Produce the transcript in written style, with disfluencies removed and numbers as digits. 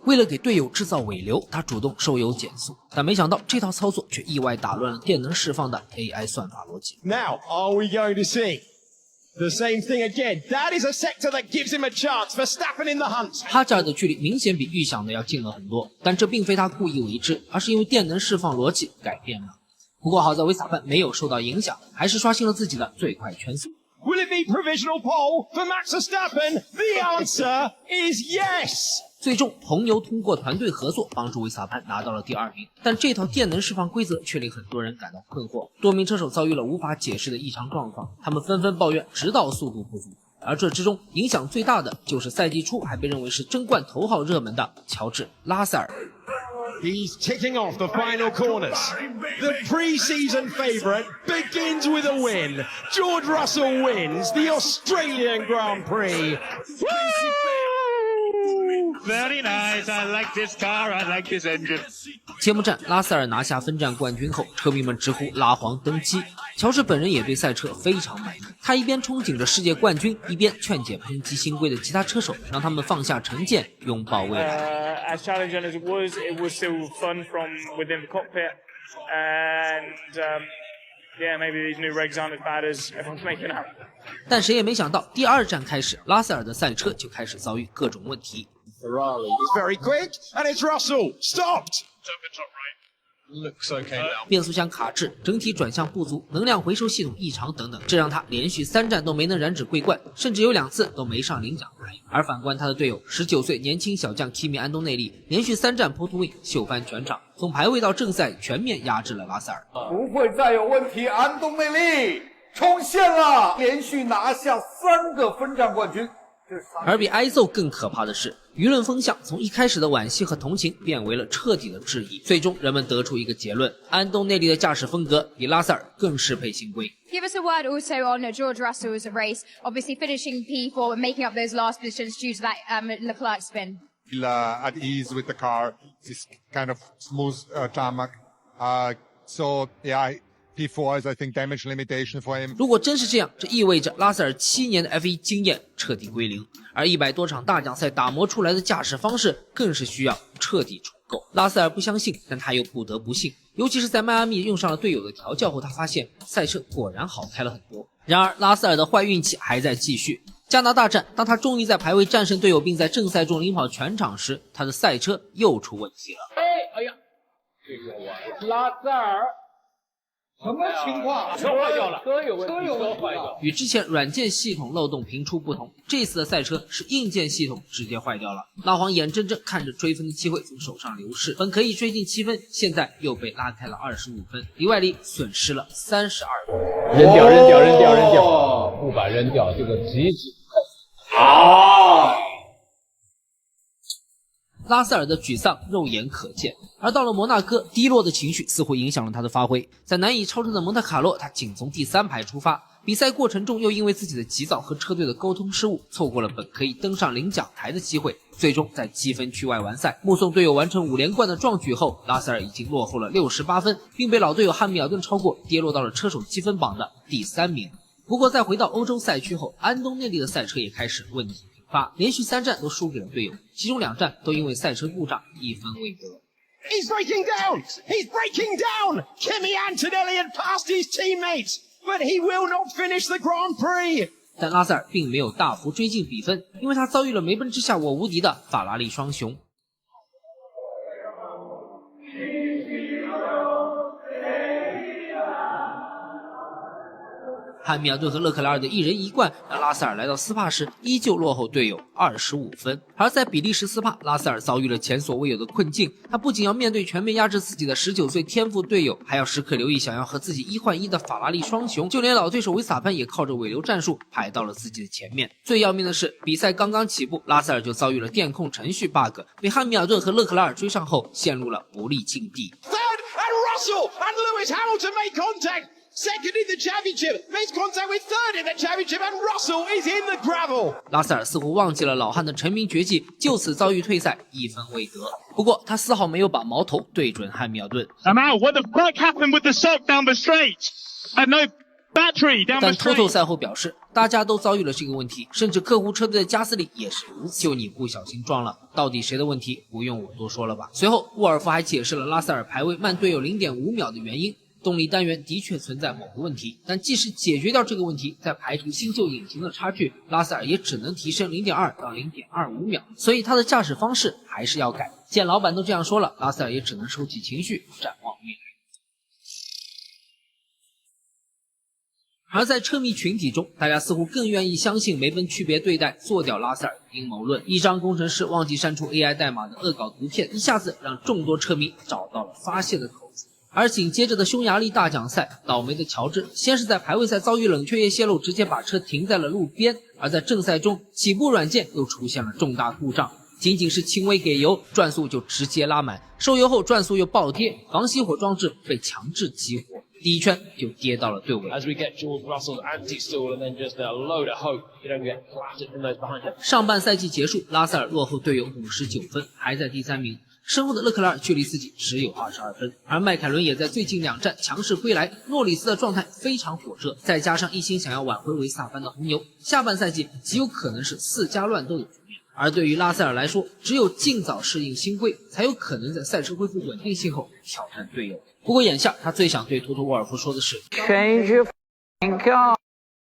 为了给队友制造尾流，他主动收油减速，但没想到这套操作却意外打乱了电能释放的 AI 算法逻辑。Now, are we going to see the same thing again? That is a sector that gives him a chance. Verstappen in the hunt. 哈扎尔的距离明显比预想的要近了很多，但这并非他故意为之，而是因为电能释放逻辑改变了。不过好在维斯塔潘没有受到影响，还是刷新了自己的最快圈速。Will it be provisional pole for Max Verstappen? The answer is yes. 最终，红牛通过团队合作帮助维斯塔潘拿到了第2名，但这套电能释放规则却令很多人感到困惑。多名车手遭遇了无法解释的异常状况，他们纷纷抱怨直道速度不足。而这之中影响最大的就是赛季初还被认为是争冠头号热门的乔治·拉塞尔。He's ticking off the final corners. The pre-season favourite begins with a win. George Russell wins the Australian Grand Prix. Very nice. I like this car. I like this engine. 揭幕战，拉塞尔拿下分站冠军后，车迷们直呼拉皇登基。乔治本人也对赛车非常满意，他一边憧憬着世界冠军，一边劝解抨击新规的其他车手，让他们放下成见，拥抱未来。As challenging as it was still fun from within the cockpit, and yeah, maybe these new regs aren't as bad as everyone's making out. 但谁也没想到，第2站开始，拉塞尔的赛车就开始遭遇各种问题。Ferrari is very quick, and it's Russell. Stopped. Open top right. Looks okay now. 变速箱卡滞，整体转向不足，能量回收系统异常等等，这让他连续3站都没能染指桂冠，甚至有2次都没上领奖台。而反观他的队友19岁年轻小将 Kimi 安东内利，连续3站 Pole to Win 秀翻全场，从排位到正赛全面压制了拉塞尔。不会再有问题，安东内利冲线了，连续拿下3个分站冠军。而比挨揍更可怕的是，舆论风向从一开始的惋惜和同情变为了彻底的质疑，最终人们得出一个结论：安东内利的驾驶风格比拉塞尔更适配新规。Give us a word also on George Russell's race, obviously finishing P4 and making up those last positions due to that Leclerc spin. At ease with the car, this kind of smooth tarmac. So yeah, P4 is I think damage limitation for him. 如果真是这样，这意味着拉塞尔7年的 F1 经验彻底归零，而100多场大奖赛打磨出来的驾驶方式更是需要彻底重构。拉塞尔不相信，但他又不得不信。尤其是在迈阿密用上了队友的调教后，他发现赛车果然好开了很多。然而拉塞尔的坏运气还在继续。加拿大站，当他终于在排位战胜队友并在正赛中领跑全场时，他的赛车又出问题了。哎呀，拉塞尔什么情况？车坏掉了，车有问题，车坏掉。与之前软件系统漏洞频出不同，这次的赛车是硬件系统直接坏掉了。拉皇眼睁睁看着追分的机会从手上流逝，本可以追进7分，现在又被拉开了25分，里外里损失了32分。扔掉，不把扔掉，这个极致。拉塞尔的沮丧肉眼可见，而到了摩纳哥，低落的情绪似乎影响了他的发挥。在难以超车的蒙特卡洛，他仅从第3排出发，比赛过程中又因为自己的急躁和车队的沟通失误，错过了本可以登上领奖台的机会。最终在积分区外完赛，目送队友完成5连冠的壮举后，拉塞尔已经落后了68分，并被老队友汉密尔顿超过，跌落到了车手积分榜的第3名。不过在回到欧洲赛区后，安东内利的赛车也开始问题频发，连续3站都输给了队友，其中2站都因为赛车故障1分未得。He's breaking down! He's breaking down! Kimi Antonelli had passed his teammates, but he will not finish the Grand Prix. 但拉塞尔并没有大幅追进比分，因为他遭遇了梅奔之下我无敌的法拉利双雄。汉密尔顿和勒克莱尔的一人一冠，让拉塞尔来到斯帕时依旧落后队友25分。而在比利时斯帕，拉塞尔遭遇了前所未有的困境，他不仅要面对全面压制自己的19岁天赋队友，还要时刻留意想要和自己1换1的法拉利双雄，就连老对手维斯塔潘也靠着尾流战术排到了自己的前面。最要命的是，比赛刚刚起步，拉塞尔就遭遇了电控程序 bug， 被汉密尔顿和勒克莱尔追上后陷入了不利境地。Third, and Russell and Lewis Hamilton make contact. Second in the championship, makes contact with third in the championship, and Russell is in the gravel. 拉塞尔似乎忘记了老汉的成名绝技，就此遭遇退赛，1分未得。不过他丝毫没有把矛头对准汉密尔顿。I'm out. What the fuck happened with the sock down the straight? I had no Battery down the 但 Toto straight. 赛后表示，大家都遭遇了这个问题，甚至客户车队的加斯利也是如此。就你不小心撞了，到底谁的问题？不用我多说了吧。随后，沃尔夫还解释了拉塞尔排位慢队友 0.5 秒的原因。动力单元的确存在某个问题，但即使解决掉这个问题，在排除新旧引擎的差距，拉塞尔也只能提升 0.2 到 0.25 秒，所以他的驾驶方式还是要改。见老板都这样说了，拉塞尔也只能收起情绪，展望未来。而在车迷群体中，大家似乎更愿意相信梅奔区别对待做掉拉塞尔的阴谋论。一张工程师忘记删除 AI 代码的恶搞图片，一下子让众多车迷找到了发泄的口子。而紧接着的匈牙利大奖赛，倒霉的乔治先是在排位赛遭遇冷却液泄漏，直接把车停在了路边；而在正赛中，起步软件又出现了重大故障，仅仅是轻微给油，转速就直接拉满，收油后转速又暴跌，防熄火装置被强制激活，第一圈就跌到了队尾。 As we get George Russell's anti-stall and then just a load of hope you don't get clattered from those behind him. 上半赛季结束，拉塞尔落后队友59分，还在第3名。身后的勒克莱尔距离自己只有22分，而迈凯伦也在最近2站强势归来，诺里斯的状态非常火热，再加上一心想要挽回维斯塔潘的红牛，下半赛季极有可能是4家乱斗的局面。而对于拉塞尔来说，只有尽早适应新规，才有可能在赛车恢复稳定性后挑战队友。不过眼下他最想对托托沃尔夫说的是 Change your car.